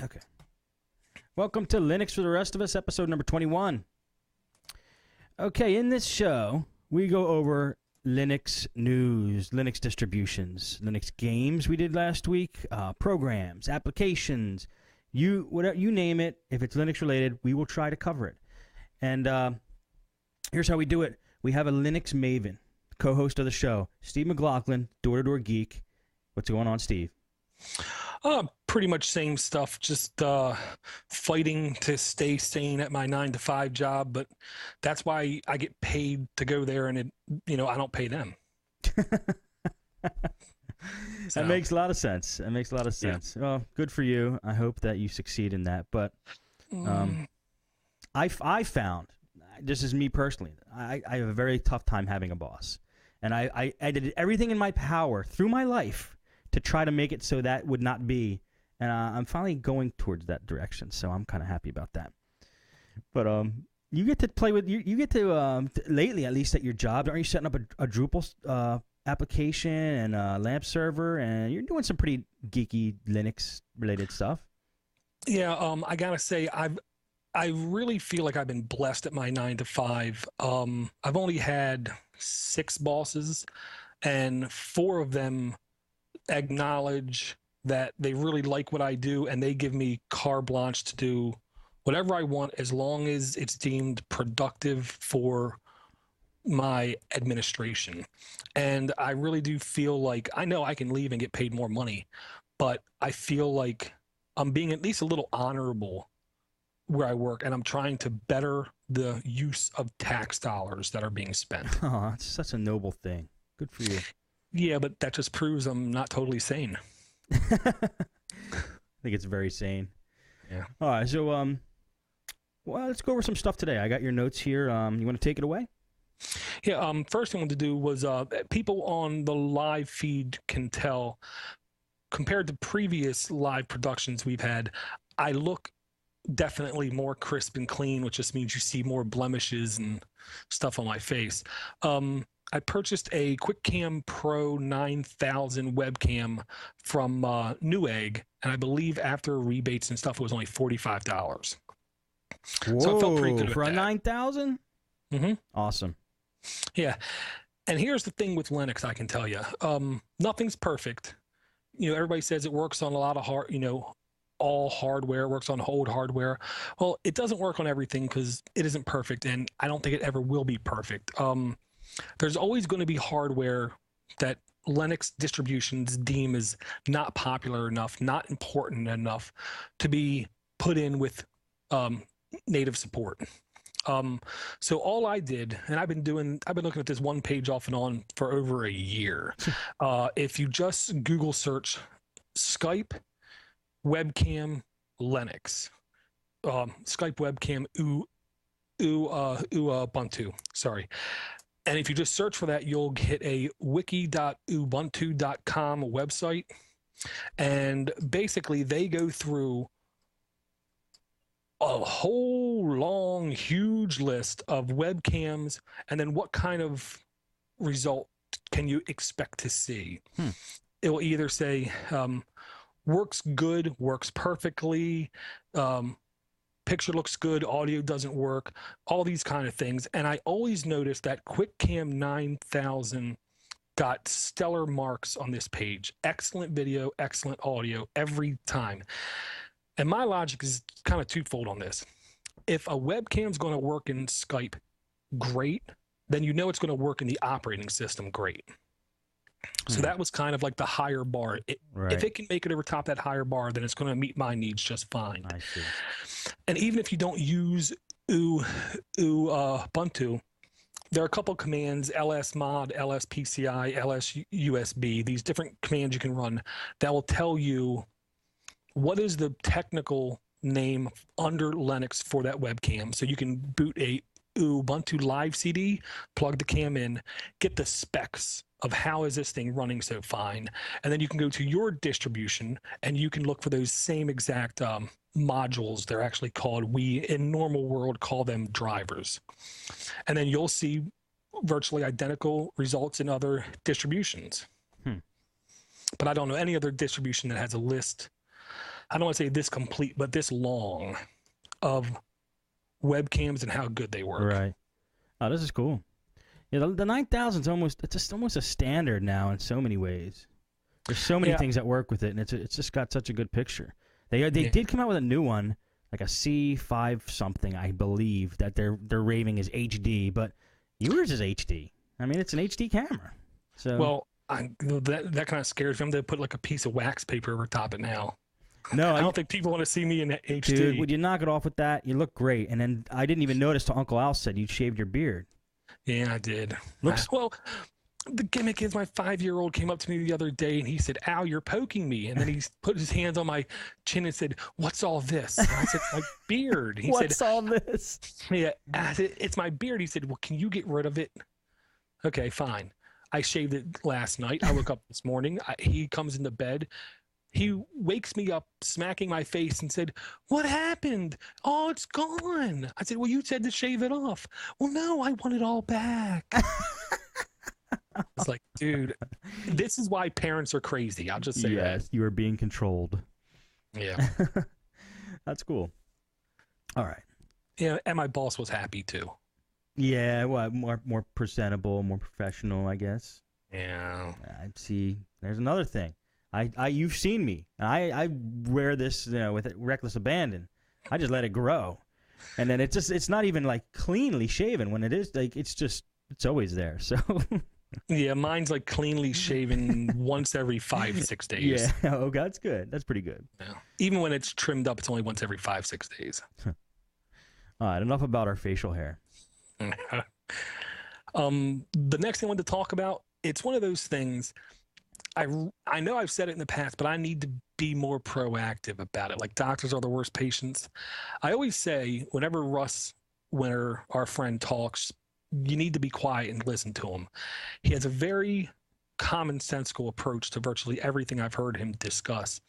Okay. Welcome to Linux for the Rest of Us, episode number 21. Okay, in this show, we go over Linux news, Linux distributions, Linux games we did last week, programs, applications, whatever you name it. If it's Linux related, we will try to cover it. And here's how we do it. We have a Linux maven, co-host of the show, Steve McLaughlin, Door-to-Door Geek. What's going on, Steve? Pretty much same stuff, just fighting to stay sane at my 9-to-5 job, but that's why I get paid to go there, and I don't pay them. That makes a lot of sense. Yeah. Well, good for you. I hope that you succeed in that. But I found, this is me personally, I have a very tough time having a boss. And I did everything in my power through my life to try to make it so that would not be. And I'm finally going towards that direction, so I'm kind of happy about that. But you get to play with you get to lately, at least at your job, aren't you setting up a Drupal application and a LAMP server, and you're doing some pretty geeky Linux related stuff? Yeah, I gotta say I really feel like I've been blessed at my 9-to-5. I've only had 6 bosses, and 4 of them acknowledge that they really like what I do, and they give me carte blanche to do whatever I want as long as it's deemed productive for my administration. And I really do feel like, I know I can leave and get paid more money, but I feel like I'm being at least a little honorable where I work, and I'm trying to better the use of tax dollars that are being spent. Oh, it's such a noble thing. Good for you. Yeah, but that just proves I'm not totally sane. I think it's very sane. Yeah. All right, so well, let's go over some stuff today. I got your notes here. You want to take it away? Yeah. First thing I wanted to do was people on the live feed can tell, compared to previous live productions we've had, I look definitely more crisp and clean, which just means you see more blemishes and stuff on my face. I purchased a QuickCam Pro 9000 webcam from Newegg, and I believe after rebates and stuff, it was only $45. Whoa, so I felt pretty good for with a that. 9,000? Mm-hmm. Awesome. Yeah, and here's the thing with Linux, I can tell you, nothing's perfect. Everybody says it works on a lot of all hardware, works on old hardware. Well, it doesn't work on everything because it isn't perfect, and I don't think it ever will be perfect. There's always going to be hardware that Linux distributions deem as not popular enough, not important enough to be put in with native support. So all I did, and I've been looking at this one page off and on for over a year. If you just Google search Skype webcam Linux, Skype webcam Ubuntu, sorry. And if you just search for that, you'll hit a wiki.ubuntu.com website. And basically, they go through a whole long, huge list of webcams, and then what kind of result can you expect to see? It will either say, works good, works perfectly, picture looks good, audio doesn't work, all these kind of things. And I always noticed that QuickCam 9000 got stellar marks on this page. Excellent video, excellent audio every time. And my logic is kind of twofold on this. If a webcam's going to work in Skype great, then you know it's going to work in the operating system great. So that was kind of like the higher bar. If it can make it over top that higher bar, then it's going to meet my needs just fine. I see. And even if you don't use Ubuntu, there are a couple commands, lsmod, lspci, lsusb, these different commands you can run that will tell you what is the technical name under Linux for that webcam. So you can boot a Ubuntu Live CD, plug the cam in, get the specs of how is this thing running so fine, and then you can go to your distribution and you can look for those same exact modules. They're actually called, we in normal world call them drivers, and then you'll see virtually identical results in other distributions. But I don't know any other distribution that has a list I don't want to say this complete, but this long of webcams and how good they work. Right. Oh, this is cool. Yeah, the 9000 is almost a standard now in so many ways. There's so many things that work with it, and it's just got such a good picture. They did come out with a new one, like a C5 something, I believe, that they're raving is HD, but yours is HD. I mean, it's an HD camera. So well, that kind of scares me. I'm going to put like a piece of wax paper over top it now. No, I don't think people want to see me in HD. Dude, would you knock it off with that? You look great. And then I didn't even notice till Uncle Al said you shaved your beard. Yeah, I did. Looks well. The gimmick is my 5-year-old came up to me the other day and he said, "Ow, you're poking me." And then he put his hands on my chin and said, "What's all this?" And I said, "My beard." He What's said, all this? Yeah, I said, "It's my beard." He said, "Well, can you get rid of it?" Okay, fine. I shaved it last night. I woke up this morning. He comes into bed. He wakes me up, smacking my face, and said, "What happened? Oh, it's gone." I said, "Well, you said to shave it off." "Well, no, I want it all back." It's like, dude, this is why parents are crazy. I'll just say that. Yes, you are being controlled. Yeah. That's cool. All right. Yeah, and my boss was happy too. Yeah, well, more presentable, more professional, I guess. Yeah. I see. There's another thing. You've seen me. I wear this, with reckless abandon. I just let it grow, and then it's not even like cleanly shaven. When it is, like it's always there. So. Yeah, mine's like cleanly shaven once every 5-6 days. Yeah, oh, that's good. That's pretty good. Yeah. Even when it's trimmed up, it's only once every 5-6 days. All right, enough about our facial hair. The next thing I wanted to talk about, it's one of those things. I know I've said it in the past, but I need to be more proactive about it. Like doctors are the worst patients. I always say whenever Russ Winter, our friend, talks, you need to be quiet and listen to him. He has a very commonsensical approach to virtually everything I've heard him discuss.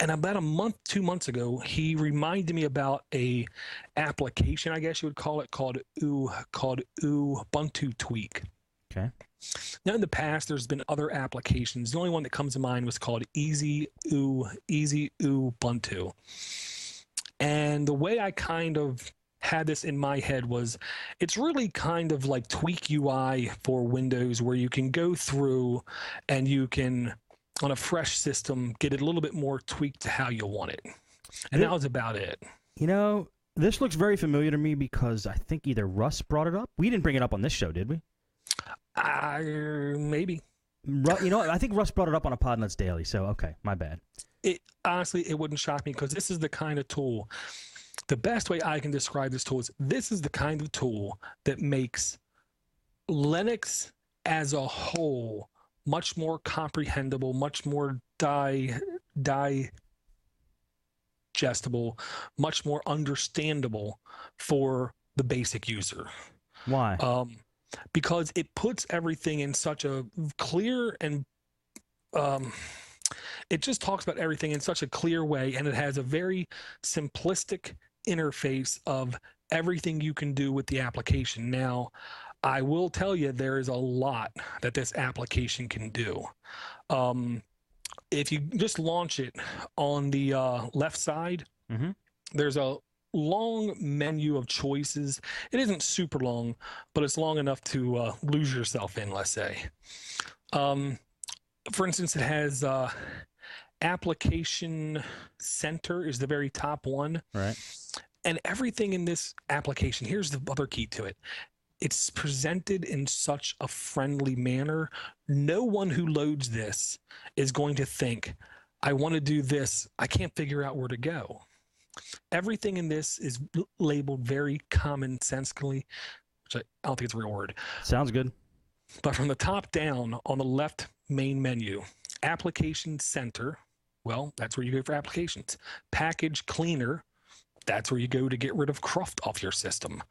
And about 2 months ago, he reminded me about a application, I guess you would call it, called Ubuntu Tweak. Okay. Now, in the past, there's been other applications. The only one that comes to mind was called Easy Ubuntu. And the way I kind of had this in my head was it's really kind of like Tweak UI for Windows, where you can go through and you can, on a fresh system, get it a little bit more tweaked to how you want it. And that was about it. This looks very familiar to me because I think either Russ brought it up. We didn't bring it up on this show, did we? Maybe. I think Russ brought it up on a Podnutz Daily, so okay, my bad. Honestly, it wouldn't shock me because this is the kind of tool. The best way I can describe this tool is this is the kind of tool that makes Linux as a whole much more comprehensible, much more digestible, much more understandable for the basic user. Why? Because it puts everything in such a clear and it just talks about everything in such a clear way, and it has a very simplistic interface of everything you can do with the application. Now, I will tell you there is a lot that this application can do. If you just launch it on the left side, there's a long menu of choices. It isn't super long, but it's long enough to lose yourself in, let's say. For instance, it has Application Center is the very top one. Right. And everything in this application, here's the other key to it. It's presented in such a friendly manner. No one who loads this is going to think, I want to do this. I can't figure out where to go. Everything in this is labeled very commonsensically, which I don't think it's a real word. Sounds good. But from the top down on the left main menu, Application Center, well, that's where you go for applications. Package Cleaner, that's where you go to get rid of cruft off your system.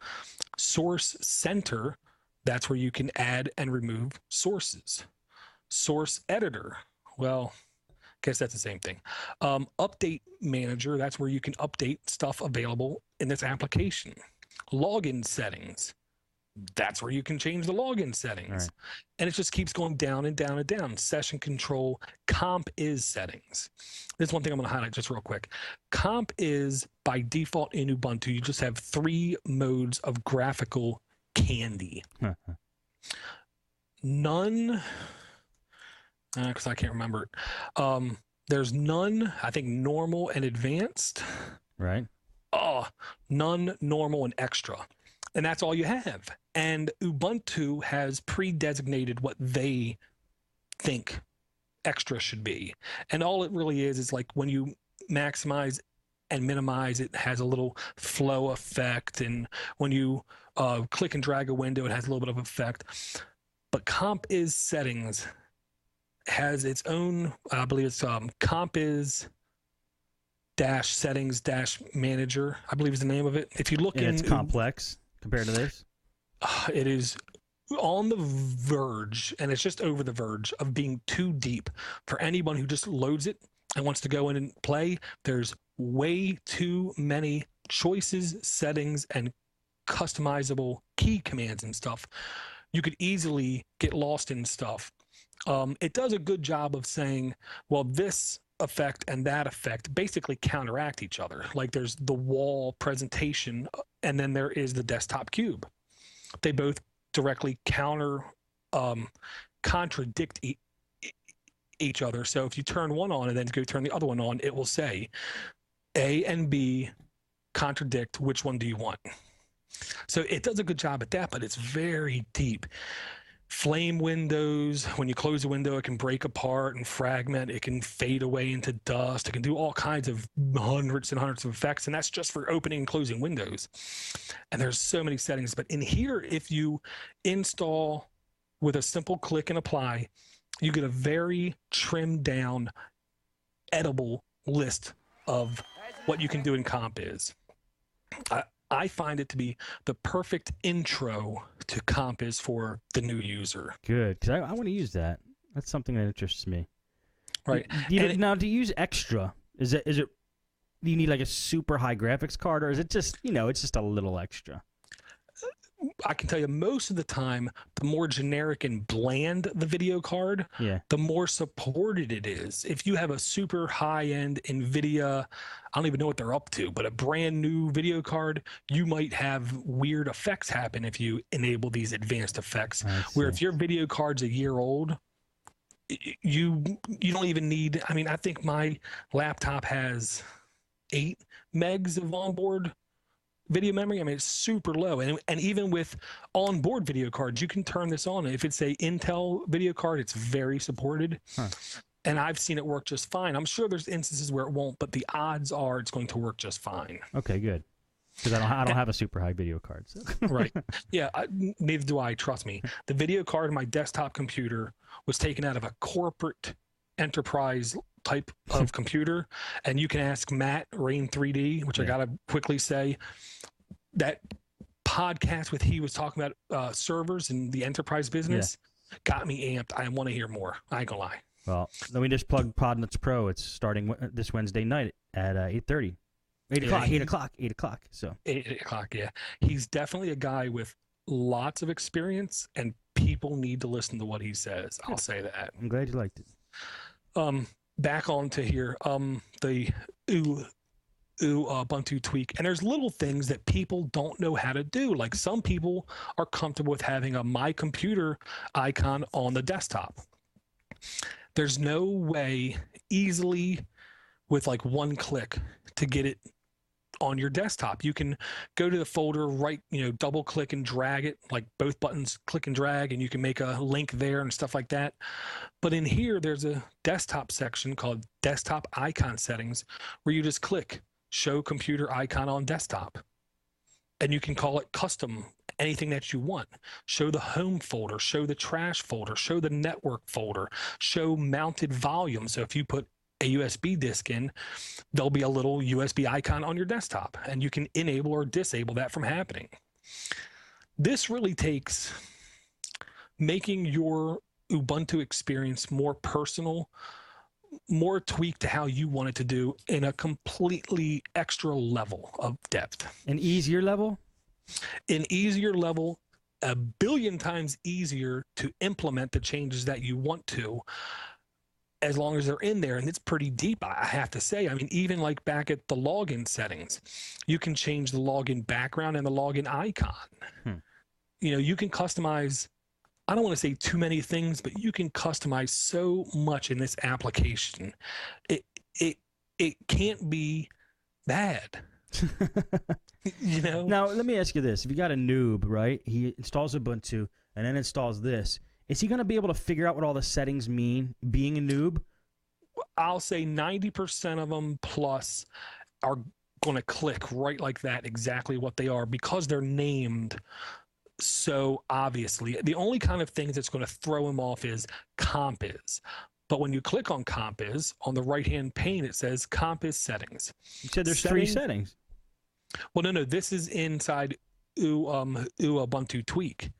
Source Center, that's where you can add and remove sources. Source Editor, well, I guess that's the same thing. Update Manager, that's where you can update stuff available in this application. Login Settings, That's where you can change the login settings. Right. And it just keeps going down and down and down. Session control, comp is settings. There's one thing I'm going to highlight just real quick. Comp is by default in Ubuntu. You just have 3 modes of graphical candy. None, because I can't remember it. There's none, I think, normal and advanced. Right. None, normal, and extra. And that's all you have. And Ubuntu has pre-designated what they think extra should be. And all it really is like when you maximize and minimize, it has a little flow effect. And when you click and drag a window, it has a little bit of effect. But comp is settings has its own, I believe it's comp is dash settings dash manager, I believe is the name of it. If you look in, it's complex compared to this. It is on the verge, and it's just over the verge of being too deep for anyone who just loads it and wants to go in and play. There's way too many choices, settings, and customizable key commands and stuff. You could easily get lost in stuff. It does a good job of saying, well, this effect and that effect basically counteract each other. Like there's the wall presentation, and then there is the desktop cube. They both directly contradict each other. So if you turn one on and then go turn the other one on, it will say A and B contradict. Which one do you want? So it does a good job at that, but it's very deep. Flame windows, when you close a window, it can break apart and fragment. It can fade away into dust. It can do all kinds of hundreds and hundreds of effects, and that's just for opening and closing windows. And there's so many settings. But in here, if you install with a simple click and apply, you get a very trimmed down, edible list of what you can do in comp is. I find it to be the perfect intro to comp is for the new user. Good, because I want to use that. That's something that interests me. Right. Now, to use extra, is it? Do you need like a super high graphics card, or is it just, it's just a little extra? I can tell you most of the time, the more generic and bland the video card, the more supported it is. If you have a super high-end NVIDIA, I don't even know what they're up to, but a brand new video card, you might have weird effects happen if you enable these advanced effects. Where if your video card's a year old, you don't even need, I think my laptop has 8 megs of onboard video memory. It's super low, and even with onboard video cards, you can turn this on. If it's a Intel video card, it's very supported, and I've seen it work just fine. I'm sure there's instances where it won't, but the odds are it's going to work just fine. Okay, good, because I don't have a super high video card. So. Right? Yeah, neither do I. Trust me. The video card in my desktop computer was taken out of a corporate enterprise type of computer, and you can ask Matt Rain 3D, which I gotta quickly say, that podcast with he was talking about servers and the enterprise business got me amped. I want to hear more. I ain't gonna lie. Well, let me just plug Podnutz Pro. It's starting this Wednesday night at 8:30. 8 o'clock. 8 o'clock. So 8 o'clock. Yeah, he's definitely a guy with lots of experience, and people need to listen to what he says. I'll say that. I'm glad you liked it. Back on to here, the Ubuntu tweak, and there's little things that people don't know how to do. Like some people are comfortable with having a My Computer icon on the desktop. There's no way easily with like one click to get it on your desktop. You can go to the folder, double click and drag it, like both buttons, click and drag, and you can make a link there and stuff like that. But in here, there's a desktop section called Desktop Icon Settings, where you just click Show Computer Icon on Desktop. And you can call it custom, anything that you want. Show the home folder, show the trash folder, show the network folder, show mounted volume. So if you put a USB disk in, there'll be a little USB icon on your desktop, and you can enable or disable that from happening. This really takes making your Ubuntu experience more personal, more tweaked to how you want it to do in a completely extra level of depth. An easier level? An easier level a billion times easier to implement the changes that you want to, as long as they're in there. And it's pretty deep, I have to say. I mean, even like back at the login settings, you can change the login background and the login icon. You know, you can customize, I don't want to say too many things, but you can customize so much in this application. It can't be bad. You know? Now, let me ask you this. If you got a noob, right? He installs Ubuntu and then installs this. Is he going to be able to figure out what all the settings mean, being a noob? I'll say 90% of them plus are going to click right like that, exactly what they are, because they're named so obviously. The only kind of things that's going to throw him off is comp is. But when you click on comp is, on the right-hand pane, it says comp is settings. You said there's 3 settings. Well, no, this is inside Ubuntu Tweak.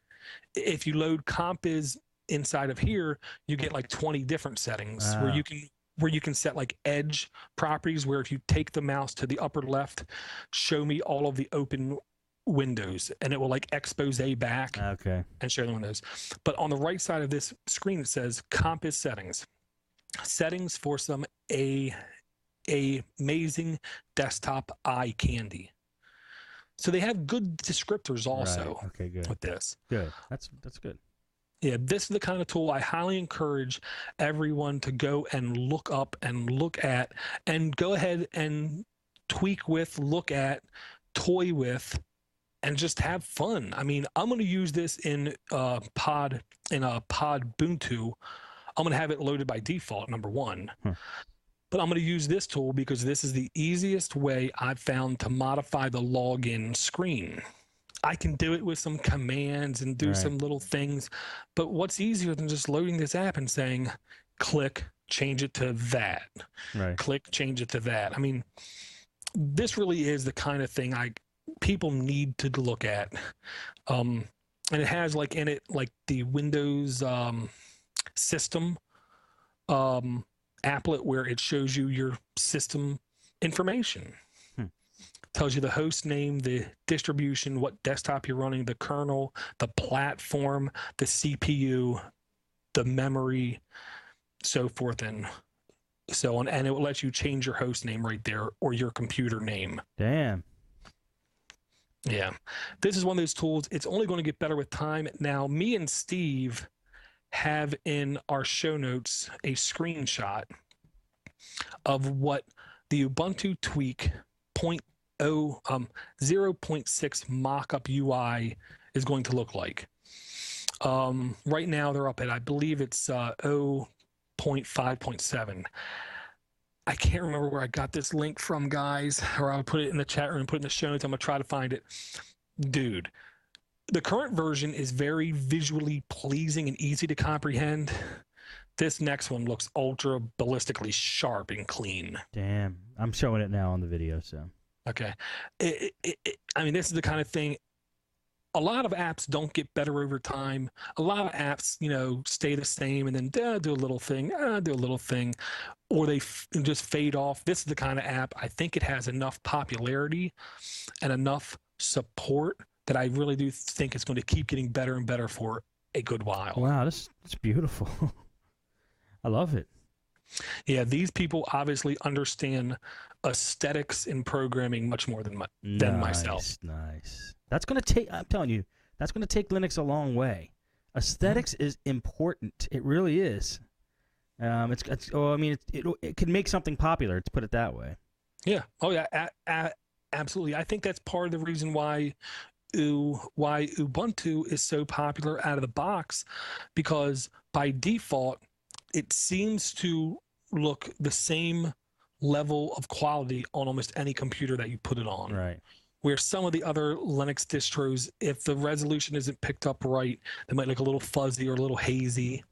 If you load comp is inside of here, you get like 20 different settings where you can set like edge properties, where if you take the mouse to the upper left, show me all of the open windows, and it will like expose back and show the windows. But on the right side of this screen, it says comp is settings for some amazing desktop eye candy. So they have good descriptors also. Right. Okay, good. With this. Good. That's good. Yeah, this is the kind of tool I highly encourage everyone to go and look up and look at, and go ahead and tweak with, look at, toy with, and just have fun. I mean, I'm going to use this in podnutz. I'm going to have it loaded by default, number one. But I'm going to use this tool because this is the easiest way I've found to modify the login screen. I can do it with some commands and do some little things. But what's easier than just loading this app and saying, click, change it to that. Click, change it to that. I mean, this really is the kind of thing people need to look at. And it has like in it, like the Windows system applet, where it shows you your system information. Tells you the host name, the distribution, what desktop you're running, the kernel, the platform, the CPU, the memory, so forth and so on. And it will let you change your host name right there, or your computer name. Damn. Yeah. This is one of those tools. It's only going to get better with time. Now, me and Steve have in our show notes a screenshot of what the Ubuntu Tweak 0.6 mock-up UI is going to look like. Right now they're up at, I believe it's 0.5.7. I can't remember where I got this link from, guys, or I'll put it in the chat room and put it in the show notes. I'm going to try to find it. Dude, the current version is very visually pleasing and easy to comprehend. This next one looks ultra ballistically sharp and clean. Damn. I'm showing it now on the video, so. Okay. I mean, this is the kind of thing, a lot of apps don't get better over time. A lot of apps, you know, stay the same and then do a little thing, or they just fade off. This is the kind of app, I think it has enough popularity and enough support that I really do think it's going to keep getting better and better for a good while. Wow, this is beautiful. I love it. Yeah, these people obviously understand aesthetics in programming much more than myself. Nice. That's going to take, I'm telling you, that's going to take Linux a long way. Aesthetics is important. It really is. It could make something popular, to put it that way. Yeah. Oh, yeah. Absolutely. I think that's part of the reason why Ubuntu is so popular out of the box, because by default, it seems to look the same level of quality on almost any computer that you put it on. Right. Where some of the other Linux distros, if the resolution isn't picked up right, they might look a little fuzzy or a little hazy.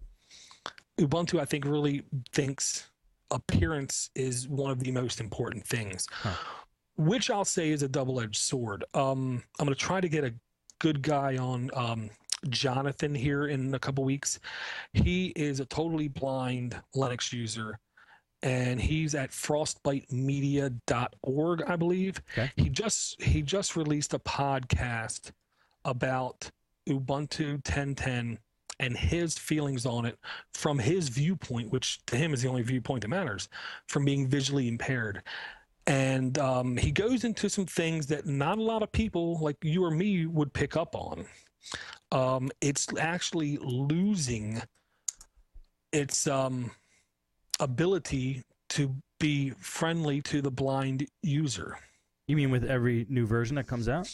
Ubuntu, I think, really thinks appearance is one of the most important things, which I'll say is a double-edged sword. I'm going to try to get a good guy on Jonathan here in a couple weeks. He is a totally blind Linux user, and he's at frostbitemedia.org, I believe. Okay. He just released a podcast about Ubuntu 10.10 and his feelings on it from his viewpoint, which to him is the only viewpoint that matters, from being visually impaired. And he goes into some things that not a lot of people like you or me would pick up on. It's actually losing its ability to be friendly to the blind user. You mean with every new version that comes out?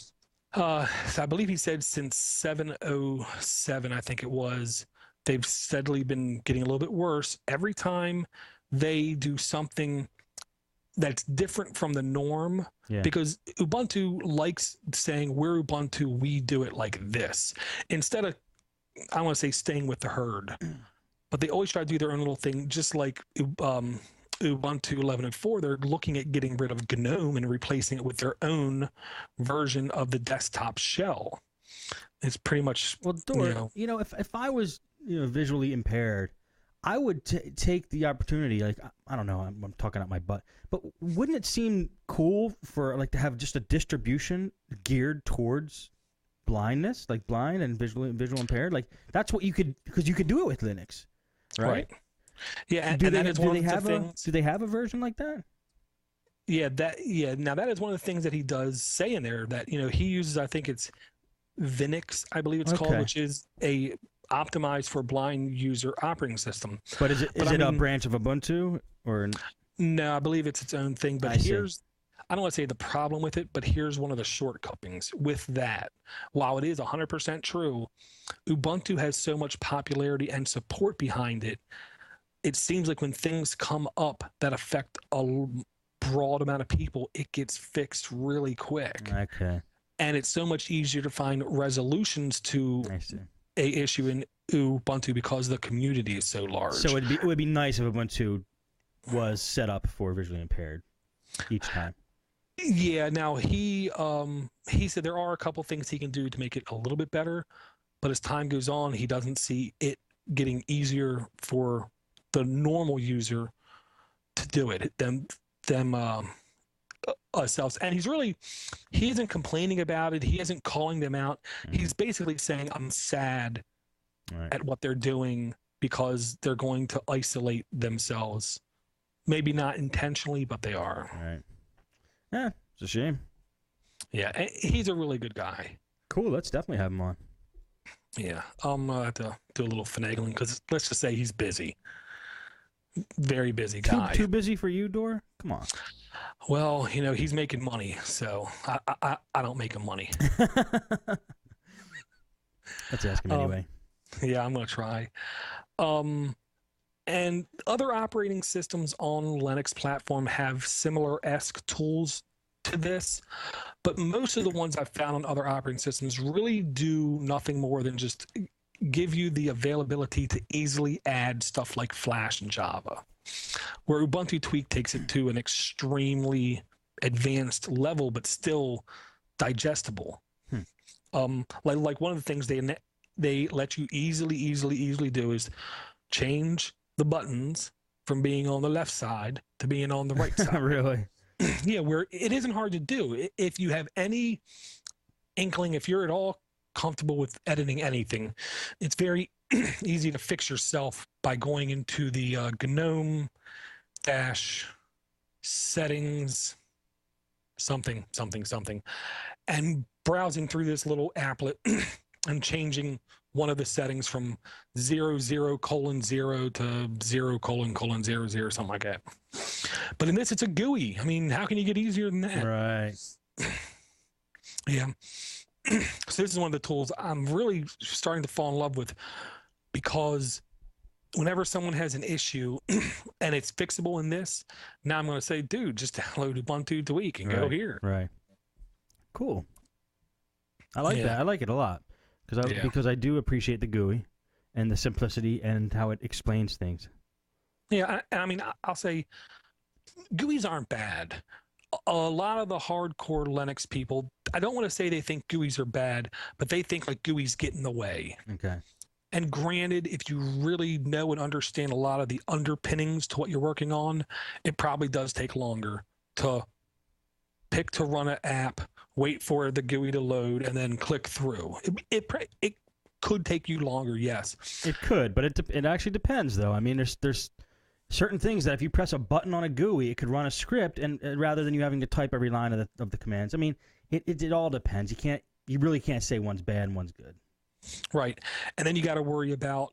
So I believe he said since 7.07, I think it was, they've steadily been getting a little bit worse. Every time they do something that's different from the norm, because Ubuntu likes saying, we're Ubuntu, we do it like this. Instead of, I want to say, staying with the herd. But they always try to do their own little thing, just like Ubuntu 11.4, they're looking at getting rid of GNOME and replacing it with their own version of the desktop shell. It's pretty much, well, Dor, if I was visually impaired, I would take the opportunity. Like, I don't know, I'm talking out my butt, but wouldn't it seem cool for like to have just a distribution geared towards blindness, like blind and visual impaired? Like that's what you could, because you could do it with Linux, right? Yeah, and that is one of the things. Do they have a version like that? Yeah, now that is one of the things that he does say in there, that he uses, I think it's Vinix, I believe it's called, which is a optimized for blind user operating system. But is it a branch of Ubuntu or? No, I believe it's its own thing. But I don't want to say the problem with it, but here's one of the shortcomings with that. While it is 100% true, Ubuntu has so much popularity and support behind it. It seems like when things come up that affect a broad amount of people, it gets fixed really quick. Okay. And it's so much easier to find resolutions to a issue in Ubuntu because the community is so large. So it would be nice if Ubuntu was set up for visually impaired each time. Yeah. Now he said there are a couple things he can do to make it a little bit better, but as time goes on, he doesn't see it getting easier for the normal user to do it ourselves. And he isn't complaining about it. He isn't calling them out. He's basically saying, I'm sad at what they're doing because they're going to isolate themselves. Maybe not intentionally, but they are. Right. Yeah, it's a shame. Yeah, and he's a really good guy. Cool, let's definitely have him on. Yeah, I'm going to have to do a little finagling because let's just say he's busy. Very busy guy. Too busy for you, Dor? Come on. Well, he's making money, so I don't make him money. Let's ask him anyway. Yeah, I'm going to try. And other operating systems on Linux platform have similar-esque tools to this, but most of the ones I've found on other operating systems really do nothing more than just give you the availability to easily add stuff like Flash and Java, where Ubuntu Tweak takes it to an extremely advanced level, but still digestible. Like one of the things they let you easily do is change the buttons from being on the left side to being on the right side. Really? Yeah, where it isn't hard to do. If you have any inkling, if you're at all comfortable with editing anything, it's very easy to fix yourself by going into the GNOME settings something and browsing through this little applet and changing one of the settings from 00:0 to 0:0000, something like that. But in this, it's a GUI. I mean, how can you get easier than that? Right. Yeah. So this is one of the tools I'm really starting to fall in love with, because whenever someone has an issue and it's fixable in this, now I'm going to say, dude, just download Ubuntu Tweak and go here. Right. Cool. I like that. I like it a lot because I do appreciate the GUI and the simplicity and how it explains things. Yeah, I mean, I'll say GUIs aren't bad. A lot of the hardcore Linux people, I don't want to say they think GUIs are bad, but they think like GUIs get in the way. Okay. And granted, if you really know and understand a lot of the underpinnings to what you're working on, it probably does take longer to pick to run an app, wait for the GUI to load, and then click through. It could take you longer, yes. It could, but it actually depends, though. I mean, there's certain things that if you press a button on a GUI, it could run a script, and rather than you having to type every line of the commands. I mean, it all depends. You really can't say one's bad and one's good. Right, and then you got to worry about,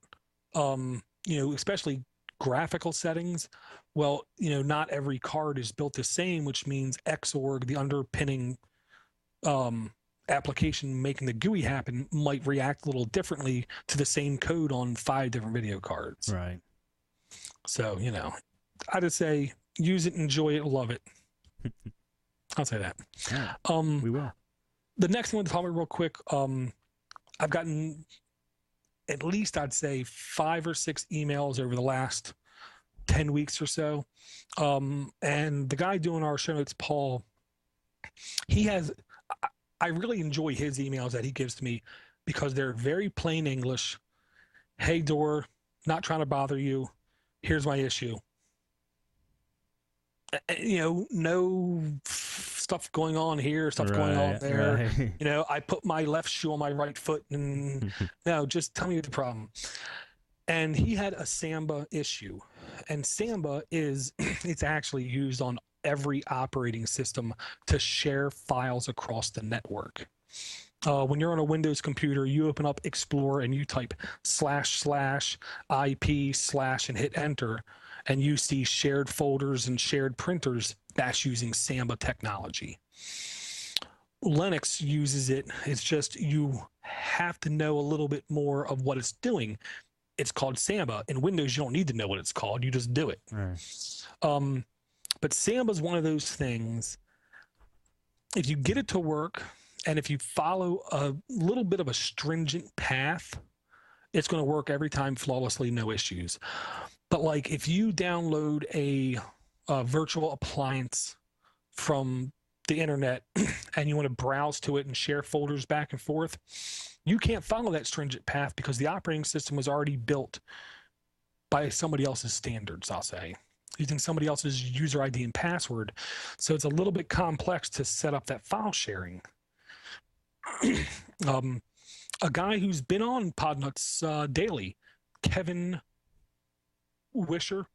especially graphical settings. Well, not every card is built the same, which means Xorg, the underpinning application making the GUI happen, might react a little differently to the same code on 5 different video cards. Right. So, I just say use it, enjoy it, love it. I'll say that. Yeah, we will. The next thing I want to talk about real quick, I've gotten at least, I'd say, 5 or 6 emails over the last 10 weeks or so. And the guy doing our show notes, Paul, I really enjoy his emails that he gives to me because they're very plain English. Hey, Dor, not trying to bother you. Here's my issue. No stuff going on here, stuff going on there. Right. I put my left shoe on my right foot, and no, just tell me the problem. And he had a Samba issue, and Samba it's actually used on every operating system to share files across the network. When you're on a Windows computer, you open up Explorer and you type //IP/ and hit enter, and you see shared folders and shared printers. That's using Samba technology. Linux uses it. It's just you have to know a little bit more of what it's doing. It's called Samba. In Windows, you don't need to know what it's called. You just do it. Right. But Samba is one of those things. If you get it to work, and if you follow a little bit of a stringent path, it's going to work every time flawlessly, no issues. But like if you download a virtual appliance from the internet and you want to browse to it and share folders back and forth, you can't follow that stringent path because the operating system was already built by somebody else's standards, I'll say, using somebody else's user ID and password. So it's a little bit complex to set up that file sharing. A guy who's been on Podnutz daily, Kevin Wisher,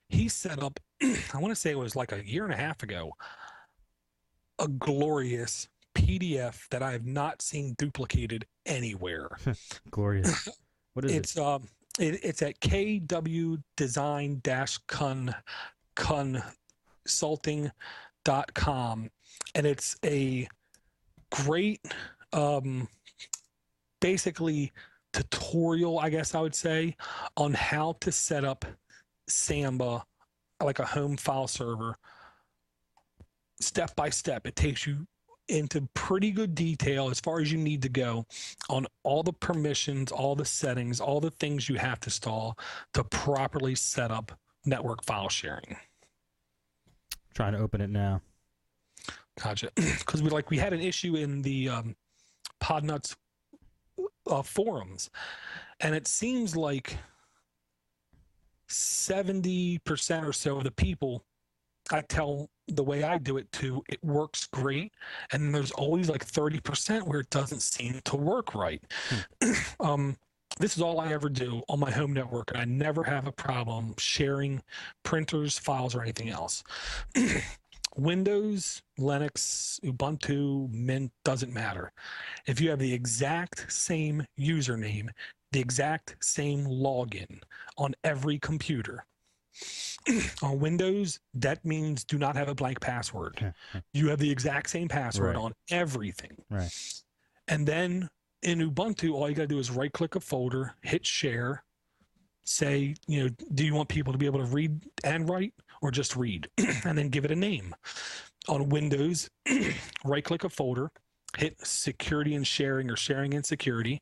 he set up, I want to say it was like a year and a half ago, a glorious PDF that I have not seen duplicated anywhere. Glorious. What is it? It's at kwdesign-consulting.com, and it's a great basically tutorial, I guess I would say, on how to set up Samba like a home file server step by step. It takes you into pretty good detail as far as you need to go on all the permissions, all the settings, all the things you have to install to properly set up network file sharing. Trying to open it now. Gotcha. Because we had an issue in the Podnutz forums, and it seems like 70% or so of the people I tell the way I do it to, it works great, and there's always like 30% where it doesn't seem to work right. This is all I ever do on my home network, and I never have a problem sharing printers, files, or anything else. Windows, Linux, Ubuntu, Mint, doesn't matter. If you have the exact same username, the exact same login on every computer, on Windows, that means do not have a blank password. You have the exact same password on everything. Right. And then in Ubuntu, all you got to do is right-click a folder, hit share, say, do you want people to be able to read and write or just read? And then give it a name. On Windows, right-click a folder, hit security and sharing or sharing and security,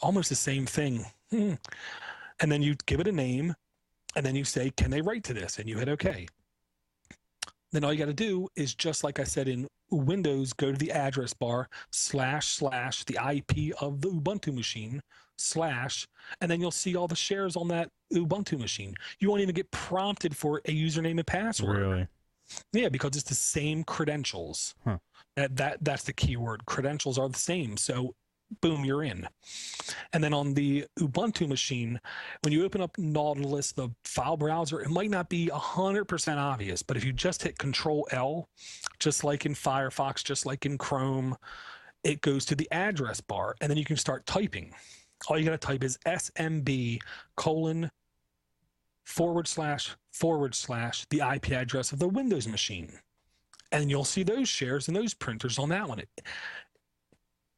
almost the same thing. And then you give it a name, and then you say, can they write to this? And you hit OK. Then all you got to do is, just like I said in Windows, go to the address bar, / the IP of the Ubuntu machine, / and then you'll see all the shares on that Ubuntu machine. You won't even get prompted for a username and password. Really? Yeah, because it's the same credentials. That's the key word. Credentials are the same. So boom, you're in. And then on the Ubuntu machine, when you open up Nautilus, the file browser, it might not be 100% obvious, but if you just hit Control L, just like in Firefox, just like in Chrome, it goes to the address bar, and then you can start typing. All you got to type is SMB : / the IP address of the Windows machine. And you'll see those shares and those printers on that one.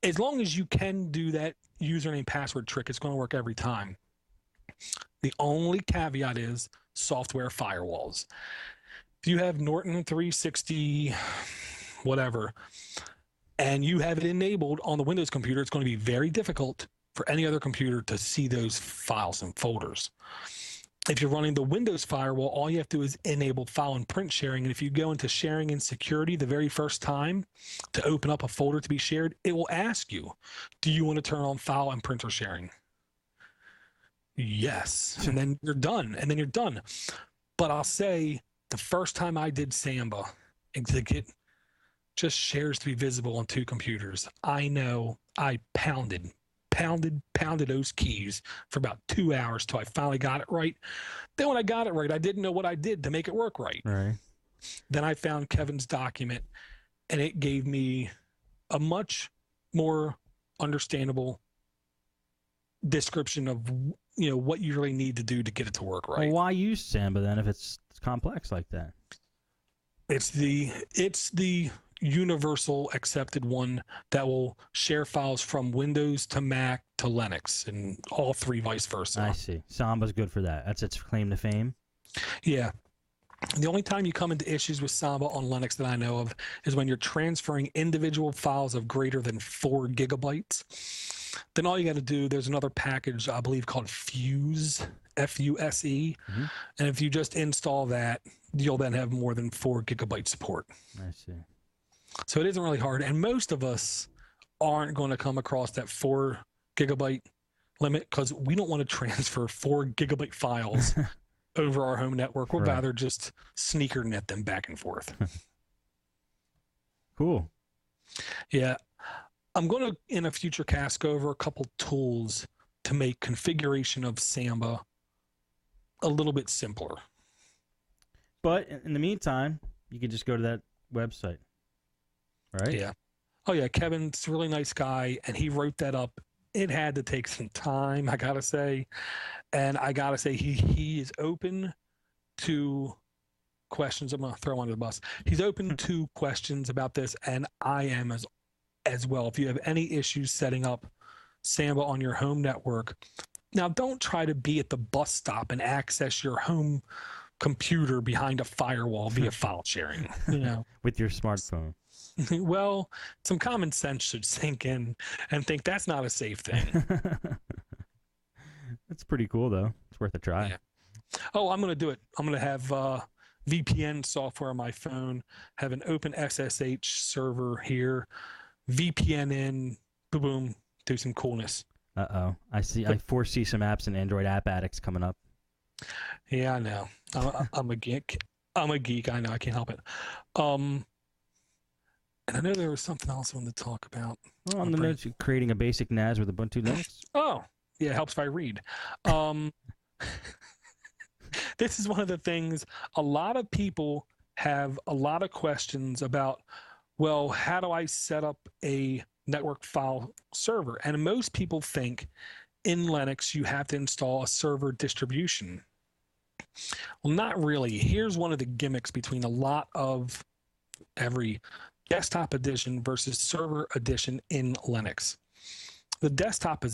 As long as you can do that username password trick, it's going to work every time. The only caveat is software firewalls. If you have Norton 360, whatever, and you have it enabled on the Windows computer, it's going to be very difficult for any other computer to see those files and folders. If you're running the Windows firewall, all you have to do is enable file and print sharing. And if you go into sharing and security the very first time to open up a folder to be shared, it will ask you, do you want to turn on file and printer sharing? Yes. And then you're done. But I'll say the first time I did Samba and to get just shares to be visible on two computers, I know I pounded those keys for about 2 hours till I finally got it right. Then when I got it right, I didn't know what I did to make it work right. Then I found Kevin's document, and it gave me a much more understandable description of what you really need to do to get it to work right. Well, why use Samba then if it's complex like that? It's the universal accepted one that will share files from Windows to Mac to Linux and all three vice versa. I see. Samba's good for that. That's its claim to fame. Yeah. The only time you come into issues with Samba on Linux that I know of is when you're transferring individual files of greater than 4 gigabytes. Then all you got to do, there's another package I believe called Fuse, F-U-S-E. Mm-hmm. And if you just install that, you'll then have more than 4 gigabyte support. I see. So it isn't really hard. And most of us aren't going to come across that 4 gigabyte limit because we don't want to transfer 4 gigabyte files over our home network. We'd rather just sneaker net them back and forth. Cool. Yeah. I'm going to, in a future cast, go over a couple tools to make configuration of Samba a little bit simpler. But in the meantime, you can just go to that website. Right? Yeah. Oh, yeah. Kevin's a really nice guy, and he wrote that up. It had to take some time, I got to say. And I got to say, he is open to questions. I'm going to throw him under the bus. He's open to questions about this, and I am as well. If you have any issues setting up Samba on your home network, now don't try to be at the bus stop and access your home computer behind a firewall via file sharing, with your smartphone. Well, some common sense should sink in and think that's not a safe thing. That's pretty cool, though. It's worth a try. Yeah. Oh, I'm going to do it. I'm going to have VPN software on my phone, have an open SSH server here, VPN in, boom, boom, do some coolness. Uh-oh. I foresee some apps in Android App Addicts coming up. Yeah, I know. I'm a geek. I know. I can't help it. And I know there was something else I wanted to talk about. Well, on the notes, you're creating a basic NAS with Ubuntu Linux. Oh, yeah, it helps if I read. This is one of the things a lot of people have a lot of questions about. Well, how do I set up a network file server? And most people think in Linux you have to install a server distribution. Well, not really. Here's one of the gimmicks between a lot of every desktop edition versus server edition in Linux. The desktop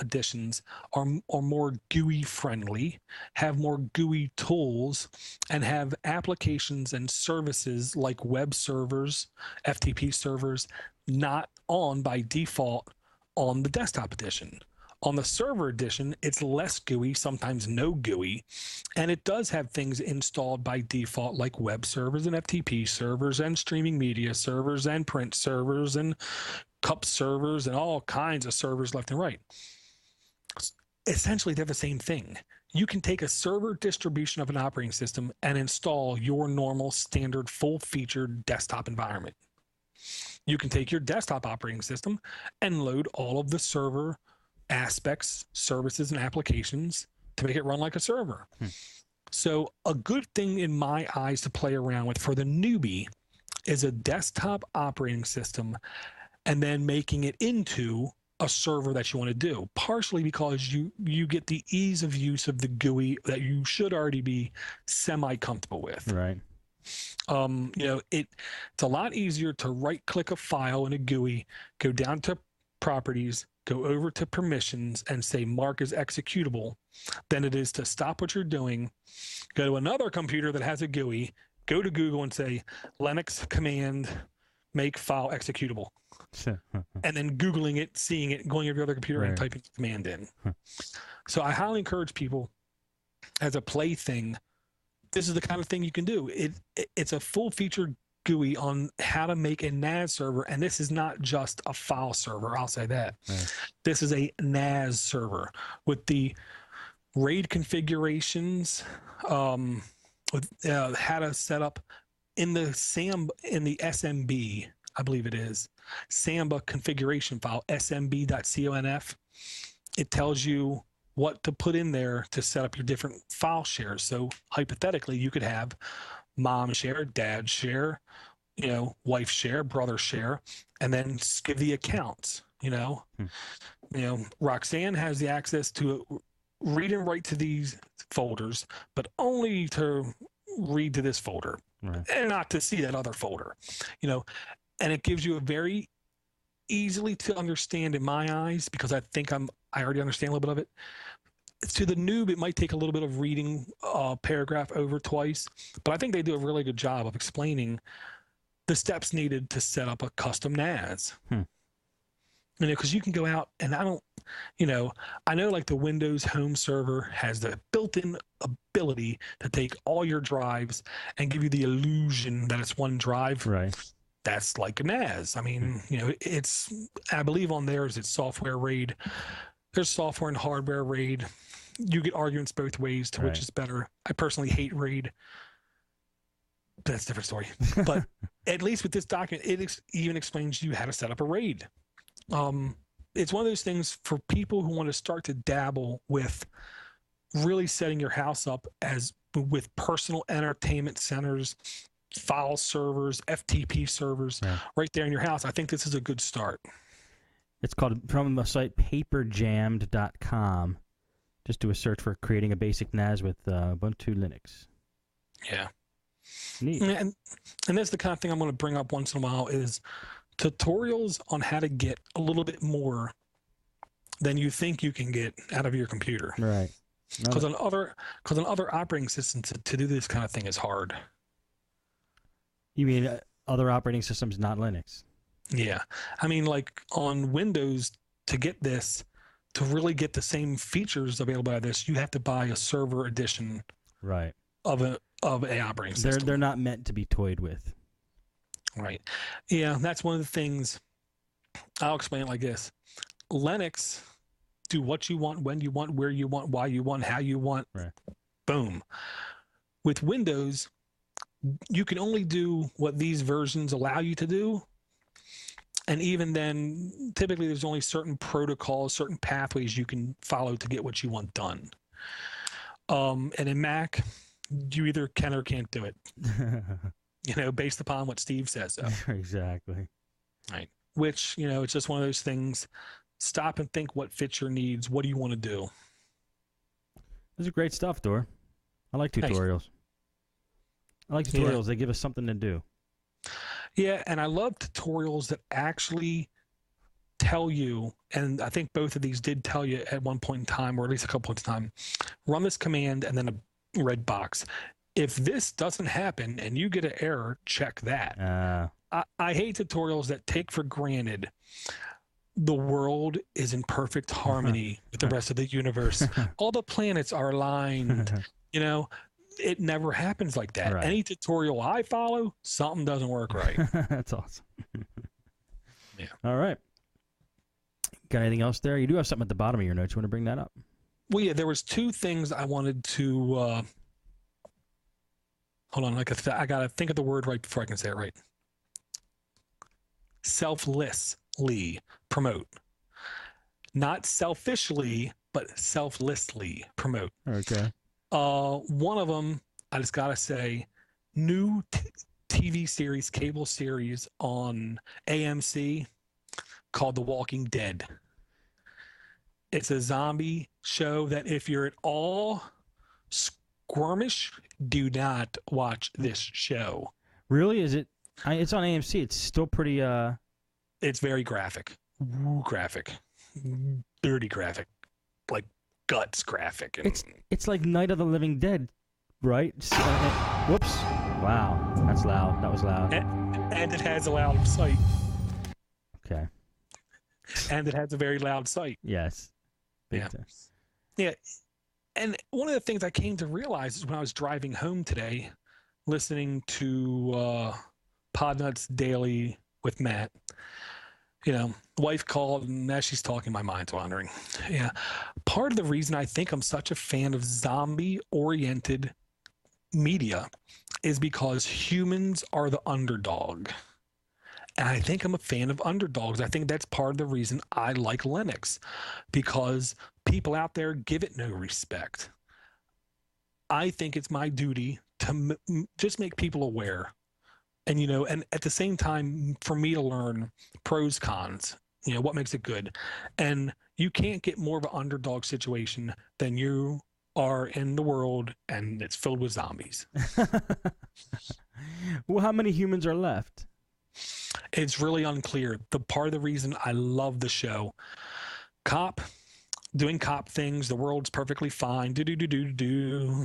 editions are more GUI friendly, have more GUI tools, and have applications and services like web servers, FTP servers, not on by default on the desktop edition. On the server edition, it's less GUI, sometimes no GUI, and it does have things installed by default like web servers and FTP servers and streaming media servers and print servers and cup servers and all kinds of servers left and right. Essentially, they're the same thing. You can take a server distribution of an operating system and install your normal standard full-featured desktop environment. You can take your desktop operating system and load all of the server aspects, services, and applications to make it run like a server. So a good thing in my eyes to play around with for the newbie is a desktop operating system and then making it into a server that you want to do, partially because you get the ease of use of the GUI that you should already be semi-comfortable with. Right. It's a lot easier to right-click a file in a GUI, go down to properties, go over to permissions, and say mark as executable than it is to stop what you're doing, go to another computer that has a GUI, go to Google and say Linux command make file executable. And then Googling it, seeing it, going to your other computer and typing the command in. So I highly encourage people, as a play thing, this is the kind of thing you can do. It's a full-featured GUI on how to make a NAS server, and this is not just a file server, I'll say that. This is a NAS server with the RAID configurations, with how to set up in the SMB, I believe it is, Samba configuration file, smb.conf. It tells you what to put in there to set up your different file shares. So hypothetically, you could have mom share, dad share, wife share, brother share, and then give the accounts. Roxanne has the access to read and write to these folders, but only to read to this folder and not to see that other folder. And it gives you a very easily to understand in my eyes, because I think I already understand a little bit of it. To the noob, it might take a little bit of reading a paragraph over twice, but I think they do a really good job of explaining the steps needed to set up a custom NAS. Because you can go out and I know like the Windows home server has the built-in ability to take all your drives and give you the illusion that it's one drive. Right. That's like a NAS. I mean, I believe on theirs it's software RAID. There's software and hardware RAID. You get arguments both ways to which is better. I personally hate RAID. That's a different story. But at least with this document, it even explains to you how to set up a RAID. It's one of those things for people who want to start to dabble with really setting your house up with personal entertainment centers, file servers, FTP servers right there in your house. I think this is a good start. It's called, from the site paperjammed.com. Just do a search for creating a basic NAS with Ubuntu Linux. Yeah. Neat. And that's the kind of thing I'm going to bring up once in a while is tutorials on how to get a little bit more than you think you can get out of your computer. Right. Because on other operating systems to do this kind of thing is hard. You mean other operating systems, not Linux? Yeah. I mean, like on Windows, to get this, to really get the same features available by this, you have to buy a server edition of a operating system. They're not meant to be toyed with. Right. Yeah, that's one of the things. I'll explain it like this. Linux, do what you want, when you want, where you want, why you want, how you want. Right. Boom. With Windows, you can only do what these versions allow you to do. And even then, typically there's only certain protocols, certain pathways you can follow to get what you want done. And in Mac, you either can or can't do it. Based upon what Steve says. So. Exactly. Right. Which, it's just one of those things. Stop and think what fits your needs. What do you want to do? Those are great stuff, Dor. I like tutorials. I like tutorials. They give us something to do. Yeah, and I love tutorials that actually tell you, and I think both of these did tell you at one point in time, or at least a couple points in time, run this command and then a red box. If this doesn't happen and you get an error, check that. I hate tutorials that take for granted the world is in perfect harmony with the rest of the universe. All the planets are aligned. It never happens like that. Right. Any tutorial I follow, something doesn't work right. That's awesome. Yeah. All right. Got anything else there? You do have something at the bottom of your notes. You want to bring that up? Well, yeah, there was two things I wanted to hold on. I got to think of the word right before I can say it right. selflessly promote. Not selfishly, but selflessly promote. Okay. One of them, I just gotta say, new TV series, cable series on AMC called The Walking Dead. It's a zombie show that if you're at all squirmish, do not watch this show. Really? Is it? It's on AMC. It's still pretty. It's very graphic. Graphic. Dirty graphic. Like guts graphic. And... It's like Night of the Living Dead, right? Whoops. Wow. That's loud. That was loud. And it has a loud sight. Okay. And it has a very loud sight. Yes. Big time. Yeah. And one of the things I came to realize is when I was driving home today, listening to Podnutz Daily with Matt, wife called, and as she's talking, my mind's wandering. Yeah. Part of the reason I think I'm such a fan of zombie-oriented media is because humans are the underdog. And I think I'm a fan of underdogs. I think that's part of the reason I like Linux, because people out there give it no respect. I think it's my duty to just make people aware. And, and at the same time, for me to learn pros, cons, what makes it good. And you can't get more of an underdog situation than you are in the world, and it's filled with zombies. Well, how many humans are left? It's really unclear. The part of the reason I love the show, doing cop things, the world's perfectly fine,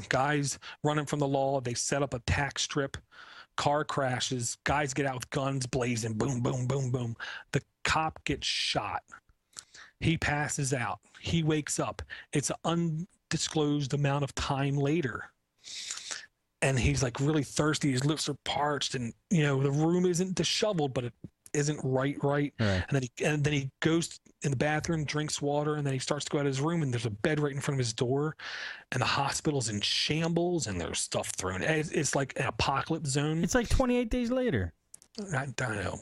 guys running from the law, they set up a tax strip, car crashes, guys get out with guns blazing, boom, boom, boom, boom. The cop gets shot. He passes out. He wakes up. It's an undisclosed amount of time later. And he's like really thirsty. His lips are parched, and the room isn't disheveled, but it isn't right. And then he goes in the bathroom, drinks water, and then he starts to go out of his room, and there's a bed right in front of his door, and the hospital's in shambles, and there's stuff thrown. It's like an apocalypse zone. It's like 28 days later. I don't know.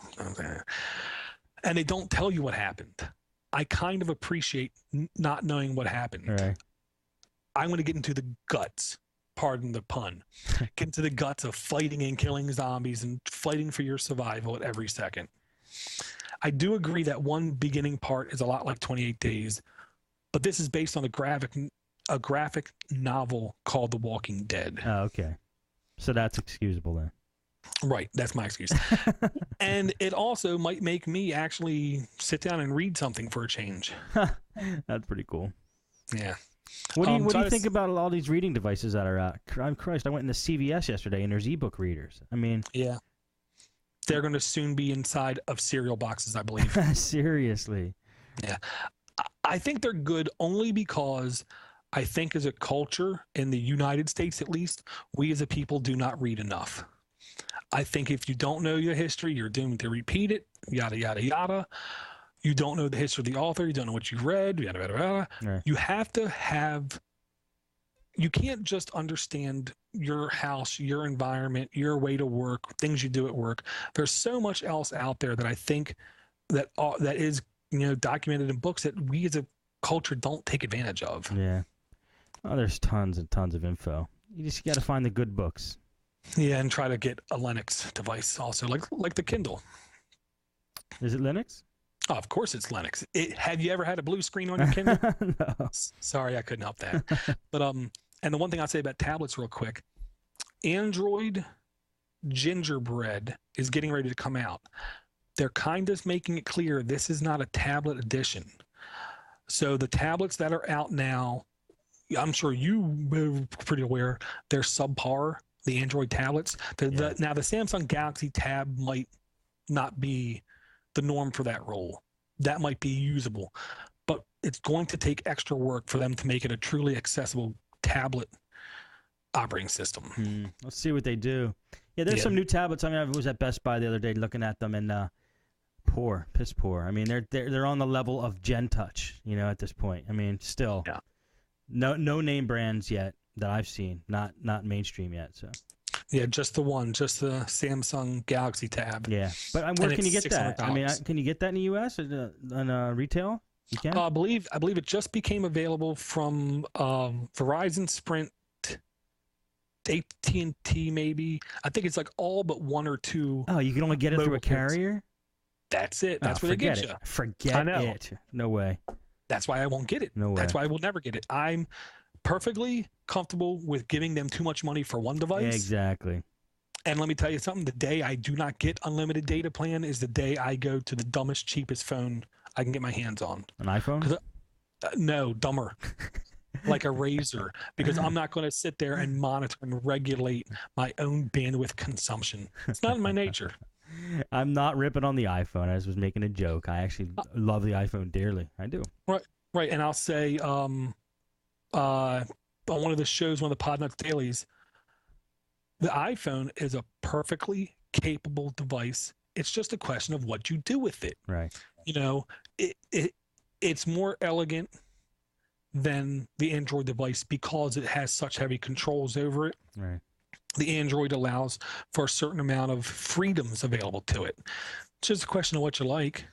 And they don't tell you what happened. I kind of appreciate not knowing what happened. Right. I want to get into the guts. Pardon the pun. Get into the guts of fighting and killing zombies and fighting for your survival at every second. I do agree that one beginning part is a lot like 28 Days, but this is based on a graphic novel called The Walking Dead. Oh, okay. So that's excusable then. Right, that's my excuse. And it also might make me actually sit down and read something for a change. That's pretty cool. Yeah. What do you think about all these reading devices that are out? Christ, I went into CVS yesterday, and there's ebook readers. I mean... Yeah. They're going to soon be inside of cereal boxes, I believe. Seriously. Yeah. I think they're good only because I think as a culture, in the United States at least, we as a people do not read enough. I think if you don't know your history, you're doomed to repeat it, yada, yada, yada. You don't know the history of the author. You don't know what you read. Yada, yada, yada. Right. You have to have... You can't just understand your house, your environment, your way to work, things you do at work. There's so much else out there that I think that is documented in books that we as a culture don't take advantage of. Yeah. Oh, there's tons and tons of info. You just got to find the good books. Yeah, and try to get a Linux device also, like the Kindle. Is it Linux? Oh, of course it's Linux. Have you ever had a blue screen on your Kindle? No. Sorry, I couldn't help that. But and the one thing I'll say about tablets real quick, Android Gingerbread is getting ready to come out. They're kind of making it clear this is not a tablet edition. So the tablets that are out now, I'm sure you're pretty aware, they're subpar, the Android tablets. Now the Samsung Galaxy Tab might not be the norm for that role. That might be usable, but it's going to take extra work for them to make it a truly accessible tablet operating system. Let's see what they do. Yeah, there's some new tablets. I mean, I was at Best Buy the other day looking at them, and piss poor. I mean, they're on the level of Gen Touch, at this point. I mean, still, no name brands yet that I've seen, not mainstream yet. So Yeah, just the one, just the Samsung Galaxy Tab. Yeah, but where can you get that? I mean, can you get that in the U.S. on retail? You can. I believe it just became available from Verizon, Sprint, AT&T, maybe. I think it's like all but one or two. Oh, you can only get it through a carrier? That's it. That's where they get you. Forget it. No way. That's why I won't get it. No way. That's why I will never get it. I'm perfectly comfortable with giving them too much money for one device. Exactly. And let me tell you something. The day I do not get unlimited data plan is the day I go to the dumbest, cheapest phone I can get my hands on. An iPhone? No, dumber. Like a Razor, because I'm not going to sit there and monitor and regulate my own bandwidth consumption. It's not in my nature. I'm not ripping on the iPhone. I just was making a joke. I actually love the iPhone dearly. I do. Right. And I'll say on one of the shows, one of the Podnutz dailies, the iPhone is a perfectly capable device. It's just a question of what you do with it. Right. You know, it's more elegant than the Android device because it has such heavy controls over it. Right. The Android allows for a certain amount of freedoms available to it. It's just a question of what you like.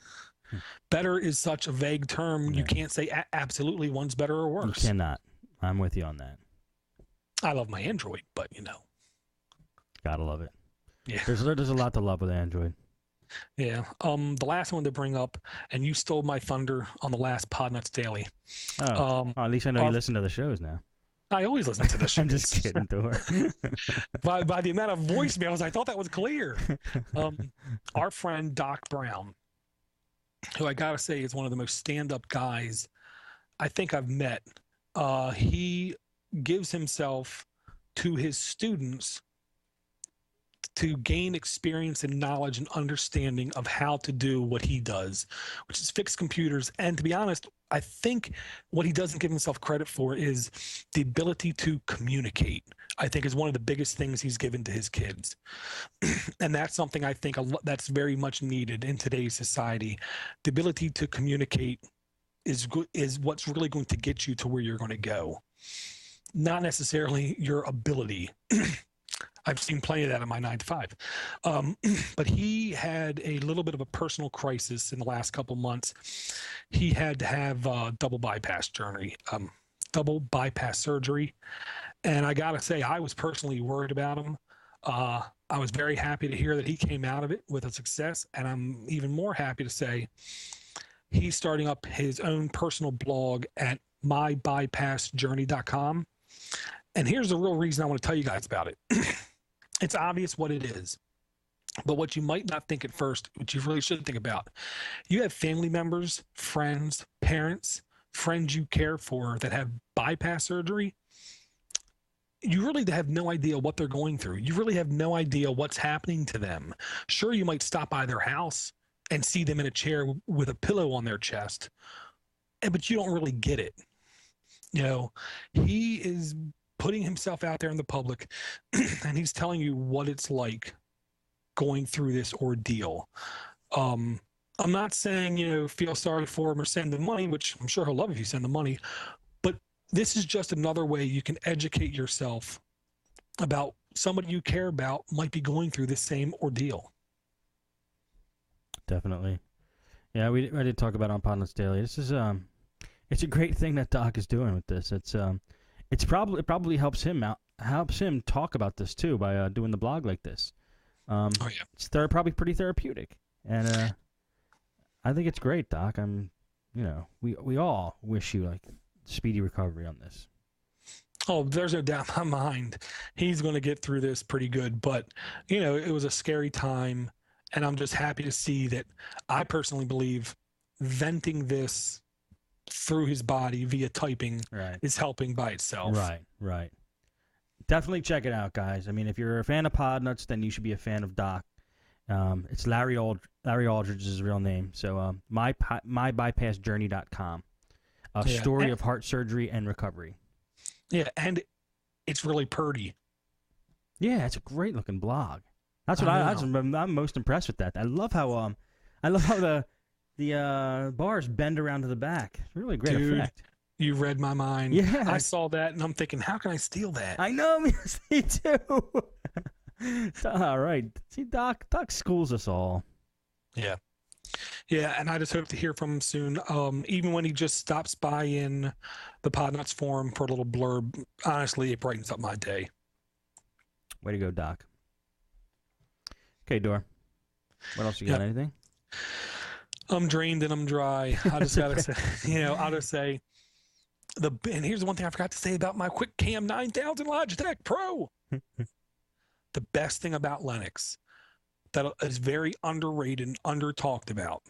Better is such a vague term. Yeah. You can't say absolutely one's better or worse. You cannot. I'm with you on that. I love my Android, but you know. Gotta love it. Yeah. There's a lot to love with Android. Yeah. The last one to bring up, and you stole my thunder on the last Podnutz Daily. Oh, at least I know you listen to the shows now. I always listen to the shows. I'm just kidding, Thor. by the amount of voicemails, I thought that was clear. Our friend Doc Brown, who I gotta say is one of the most stand-up guys I think I've met. He gives himself to his students to gain experience and knowledge and understanding of how to do what he does, which is fix computers. And to be honest, I think what he doesn't give himself credit for is the ability to communicate. I think is one of the biggest things he's given to his kids. And that's something I think that's very much needed in today's society. The ability to communicate is what's really going to get you to where you're going to go. Not necessarily your ability. I've seen plenty of that in my 9 to 5. But he had a little bit of a personal crisis in the last couple months. He had to have double bypass surgery. And I got to say, I was personally worried about him. I was very happy to hear that he came out of it with a success. And I'm even more happy to say he's starting up his own personal blog at mybypassjourney.com. And here's the real reason I want to tell you guys about it. It's obvious what it is, but what you might not think at first, which you really should think about, you have family members, friends, parents, friends you care for that have bypass surgery. You really have no idea what they're going through. You really have no idea what's happening to them. Sure, you might stop by their house and see them in a chair with a pillow on their chest, but you don't really get it. You know, he is putting himself out there in the public, and he's telling you what it's like going through this ordeal. I'm not saying, feel sorry for him or send him money, which I'm sure he'll love if you send the money, but this is just another way you can educate yourself about somebody you care about might be going through this same ordeal. Definitely. Yeah, I did talk about it on Podnutz Daily. This is it's a great thing that Doc is doing with this. It probably helps him talk about this too by doing the blog like this. It's probably pretty therapeutic, and I think it's great, Doc. We all wish you like speedy recovery on this. Oh, there's no doubt in my mind he's going to get through this pretty good. But it was a scary time, and I'm just happy to see that. I personally believe venting this through his body via typing is helping by itself. Right. Definitely check it out, guys. I mean, if you're a fan of Podnutz, then you should be a fan of Doc. It's Larry Aldridge is his real name. So mybypassjourney.com. A story of heart surgery and recovery. Yeah, and it's really pretty. Yeah, it's a great looking blog. That's what I'm most impressed with that. I love how the bars bend around to the back. It's really a great effect. You read my mind. Yeah. I saw that, and I'm thinking, how can I steal that? I know, me too. All right. See, Doc schools us all. Yeah. Yeah, and I just hope to hear from him soon. Even when he just stops by in the Podnutz forum for a little blurb, honestly, it brightens up my day. Way to go, Doc. Okay, Dor. What else you got? Anything? I'm drained and I'm dry. I just gotta say, I'll just say and here's the one thing I forgot to say about my Quick Cam 9000 Logitech Pro. The best thing about Linux that is very underrated and under talked about.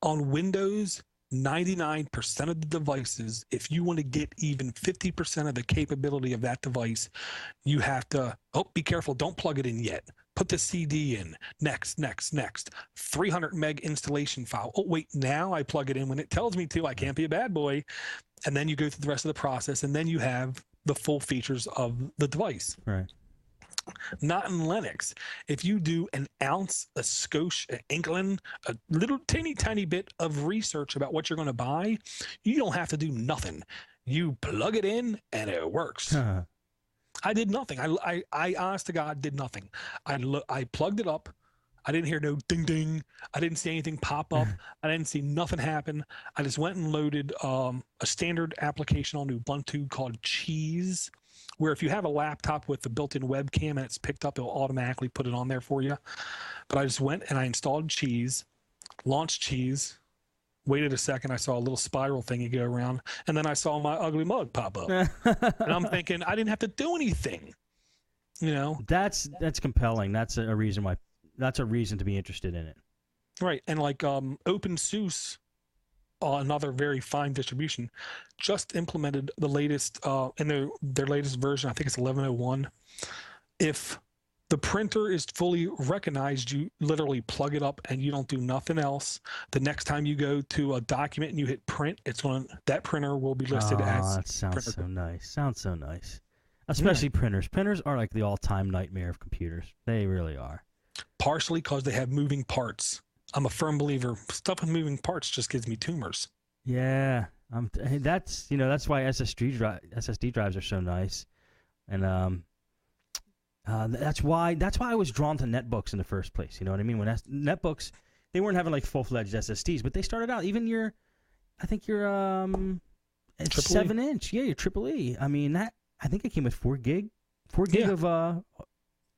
On Windows, 99% of the devices, if you want to get even 50% of the capability of that device, you have to, be careful, don't plug it in yet. Put the CD in. Next. 300 meg installation file. Oh, wait, now I plug it in when it tells me to. I can't be a bad boy. And then you go through the rest of the process, and then you have the full features of the device. Right. Not in Linux. If you do an ounce, a skosh, an inkling, a little tiny bit of research about what you're going to buy, you don't have to do nothing. You plug it in and it works. I did nothing. I honest to God, did nothing. I plugged it up. I didn't hear no ding ding. I didn't see anything pop up. I didn't see nothing happen. I just went and loaded a standard application on Ubuntu called Cheese, where if you have a laptop with the built-in webcam and it's picked up, it'll automatically put it on there for you. But I just went and I installed Cheese, launched Cheese, waited a second, I saw a little spiral thingy go around, and then I saw my ugly mug pop up. And I'm thinking, I didn't have to do anything. That's compelling. That's a reason why. That's a reason to be interested in it. Right. And like OpenSUSE, another very fine distribution, just implemented the latest in their latest version. I think it's 11.01. If the printer is fully recognized, you literally plug it up and you don't do nothing else. The next time you go to a document and you hit print, that printer will be listed as. That sounds printer. So nice. Sounds so nice. Especially printers. Printers are like the all-time nightmare of computers. They really are. Partially because they have moving parts. I'm a firm believer. Stuff with moving parts just gives me tumors. Yeah, that's why SSD drives are so nice, and that's why I was drawn to netbooks in the first place. You know what I mean? When netbooks, they weren't having like full-fledged SSDs, but they started out even your 7-inch, your Triple E. I mean I think it came with 4 gig of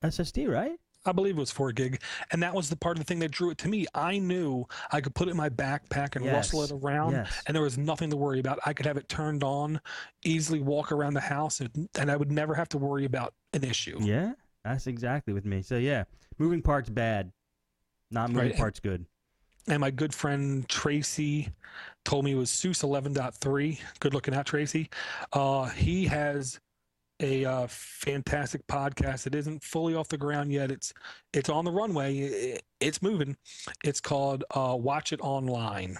SSD, right? I believe it was 4 gig. And that was the part of the thing that drew it to me. I knew I could put it in my backpack and rustle it around, and there was nothing to worry about. I could have it turned on, easily walk around the house, and I would never have to worry about an issue. Yeah, that's exactly with me. So, yeah, moving parts bad. Not moving parts good. And my good friend Tracy told me it was SUSE 11.3. Good looking out, Tracy. He has a fantastic podcast. It isn't fully off the ground yet. It's on the runway. It's moving. It's called Watch It Online.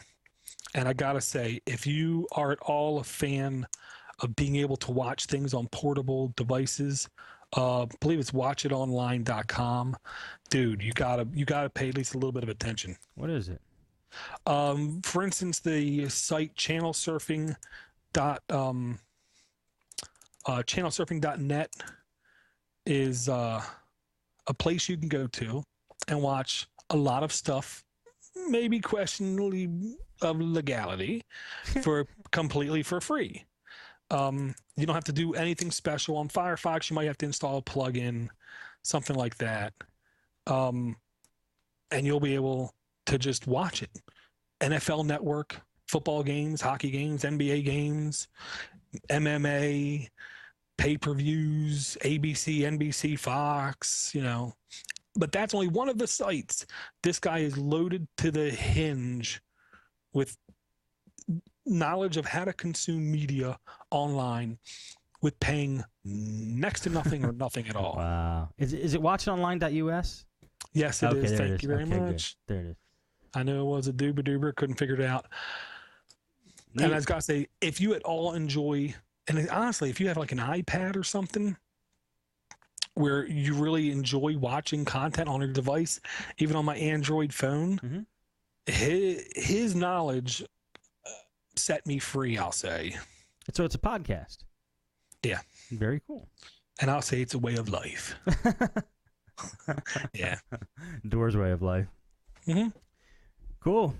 And I gotta say, if you are at all a fan of being able to watch things on portable devices, I believe it's watchitonline.com. Dude, you gotta pay at least a little bit of attention. What is it? For instance, the site channelsurfing.net is a place you can go to and watch a lot of stuff, maybe questionably of legality, completely for free. You don't have to do anything special. On Firefox, you might have to install a plugin, something like that, and you'll be able to just watch it. NFL Network, football games, hockey games, NBA games, MMA, pay-per-views, ABC, NBC, Fox, But that's only one of the sites. This guy is loaded to the hinge with knowledge of how to consume media online with paying next to nothing or nothing at all. Wow. Is it watchonline.us? Yes, it is. Thank you very much. Good. There it is. I know it was a doober, couldn't figure it out. Neat. And I was got to say, if you at all enjoy, and honestly, if you have like an iPad or something where you really enjoy watching content on your device, even on my Android phone, his knowledge set me free, I'll say. So it's a podcast. Yeah. Very cool. And I'll say it's a way of life. Yeah. Door's way of life. Mm-hmm. Cool.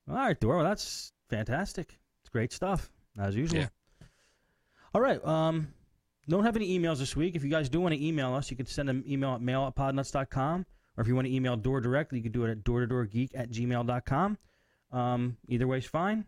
All right, Door. Well, that's fantastic. It's great stuff, as usual. Yeah. All right. Don't have any emails this week. If you guys do want to email us, you can send an email at mail@podnutz.com. Or if you want to email Door directly, you can do it at doortodoorgeek@gmail.com. Either way is fine.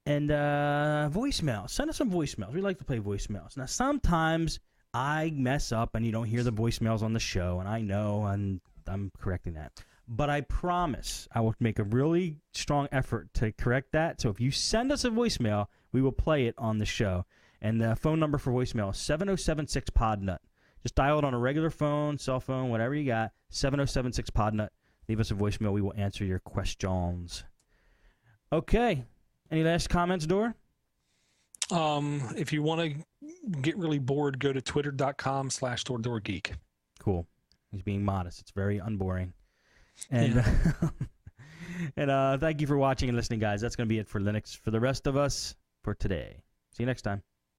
And voicemail. Send us some voicemails. We like to play voicemails. Now, sometimes I mess up and you don't hear the voicemails on the show, and I know, and I'm correcting that. But I promise I will make a really strong effort to correct that. So if you send us a voicemail, we will play it on the show. And the phone number for voicemail is 7076-PODNUT. Just dial it on a regular phone, cell phone, whatever you got, 7076-PODNUT. Leave us a voicemail. We will answer your questions. Okay. Any last comments, Door? If you want to get really bored, go to twitter.com/doorgeek. Cool. He's being modest. It's very unboring. And and thank you for watching and listening, guys. That's going to be it for Linux for the rest of us for today. See you next time.